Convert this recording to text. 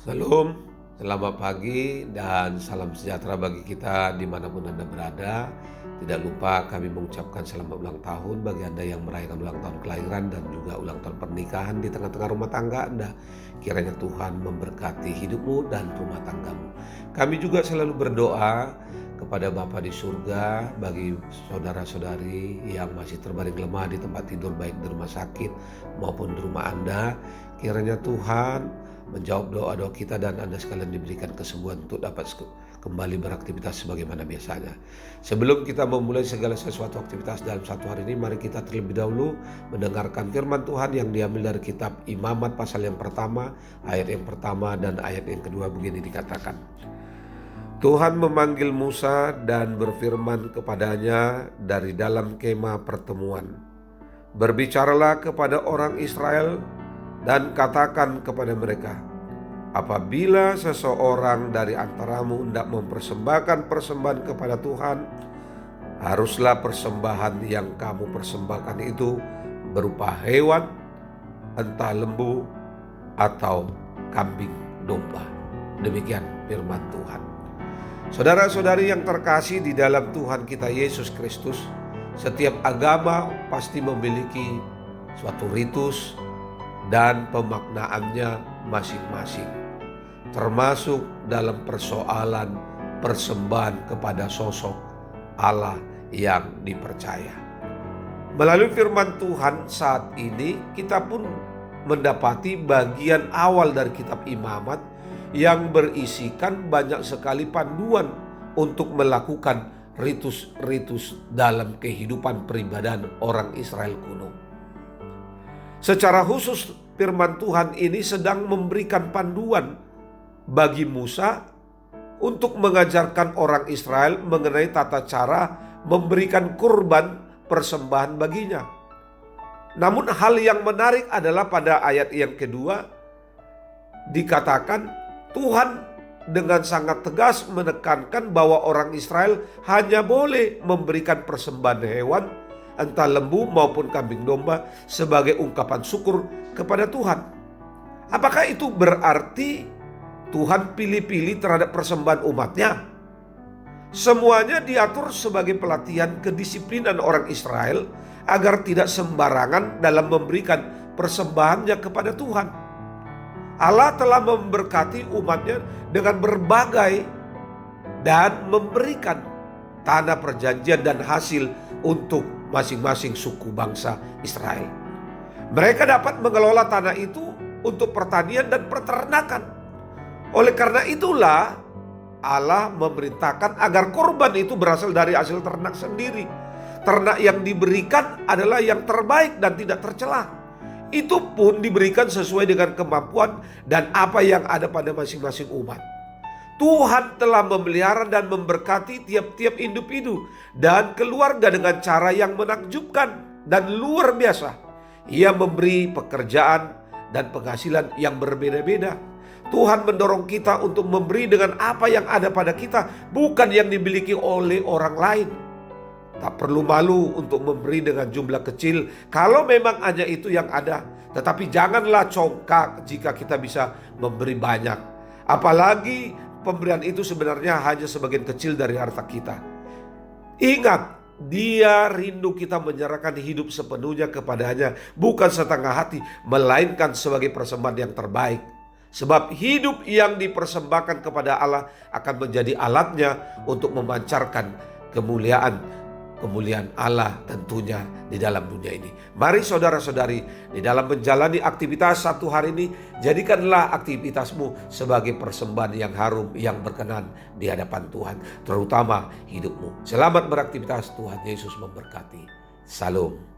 Shalom, selamat pagi dan salam sejahtera bagi kita dimanapun Anda berada. Tidak lupa kami mengucapkan selamat ulang tahun bagi Anda yang merayakan ulang tahun kelahiran dan juga ulang tahun pernikahan di tengah-tengah rumah tangga Anda. Kiranya Tuhan memberkati hidupmu dan rumah tanggamu. Kami juga selalu berdoa kepada Bapa di surga bagi saudara-saudari yang masih terbaring lemah di tempat tidur baik di rumah sakit maupun di rumah Anda. Kiranya Tuhan menjawab doa-doa kita dan Anda sekalian diberikan kesembuhan untuk dapat kembali beraktivitas sebagaimana biasanya. Sebelum kita memulai segala sesuatu aktivitas dalam satu hari ini, mari kita terlebih dahulu mendengarkan firman Tuhan yang diambil dari kitab Imamat pasal yang pertama, ayat yang pertama dan ayat yang kedua. Begini dikatakan, Tuhan memanggil Musa dan berfirman kepadanya dari dalam kemah pertemuan. Berbicaralah kepada orang Israel dan katakan kepada mereka, apabila seseorang dari antaramu hendak mempersembahkan persembahan kepada Tuhan, haruslah persembahan yang kamu persembahkan itu berupa hewan, entah lembu atau kambing domba. Demikian firman Tuhan. Saudara-saudari yang terkasih di dalam Tuhan kita Yesus Kristus, setiap agama pasti memiliki suatu ritus dan pemaknaannya masing-masing, termasuk dalam persoalan persembahan kepada sosok Allah yang dipercaya. Melalui firman Tuhan saat ini kita pun mendapati bagian awal dari kitab Imamat yang berisikan banyak sekali panduan untuk melakukan ritus-ritus dalam kehidupan peribadahan orang Israel kuno. Secara khusus firman Tuhan ini sedang memberikan panduan bagi Musa untuk mengajarkan orang Israel mengenai tata cara memberikan kurban persembahan baginya. Namun hal yang menarik adalah pada ayat yang kedua dikatakan Tuhan dengan sangat tegas menekankan bahwa orang Israel hanya boleh memberikan persembahan hewan, entah lembu maupun kambing domba, sebagai ungkapan syukur kepada Tuhan. Apakah itu berarti Tuhan pilih-pilih terhadap persembahan umatnya? Semuanya diatur sebagai pelatihan kedisiplinan orang Israel agar tidak sembarangan dalam memberikan persembahannya kepada Tuhan. Allah telah memberkati umatnya dengan berbagai dan memberikan tanah perjanjian dan hasil untuk masing-masing suku bangsa Israel. Mereka dapat mengelola tanah itu untuk pertanian dan peternakan. Oleh karena itulah Allah memerintahkan agar korban itu berasal dari hasil ternak sendiri. Ternak yang diberikan adalah yang terbaik dan tidak tercela. Itu pun diberikan sesuai dengan kemampuan dan apa yang ada pada masing-masing umat. Tuhan telah memelihara dan memberkati tiap-tiap individu dan keluarga dengan cara yang menakjubkan dan luar biasa. Ia memberi pekerjaan dan penghasilan yang berbeda-beda. Tuhan mendorong kita untuk memberi dengan apa yang ada pada kita, bukan yang dimiliki oleh orang lain. Tak perlu malu untuk memberi dengan jumlah kecil kalau memang hanya itu yang ada. Tetapi janganlah congkak jika kita bisa memberi banyak. Apalagi pemberian itu sebenarnya hanya sebagian kecil dari harta kita. Ingat, Dia rindu kita menyerahkan hidup sepenuhnya kepadanya, bukan setengah hati, melainkan sebagai persembahan yang terbaik. Sebab hidup yang dipersembahkan kepada Allah akan menjadi alatnya untuk memancarkan kemuliaan Allah tentunya di dalam dunia ini. Mari saudara-saudari, di dalam menjalani aktivitas satu hari ini, jadikanlah aktivitasmu sebagai persembahan yang harum, yang berkenan di hadapan Tuhan, terutama hidupmu. Selamat beraktivitas, Tuhan Yesus memberkati. Salam.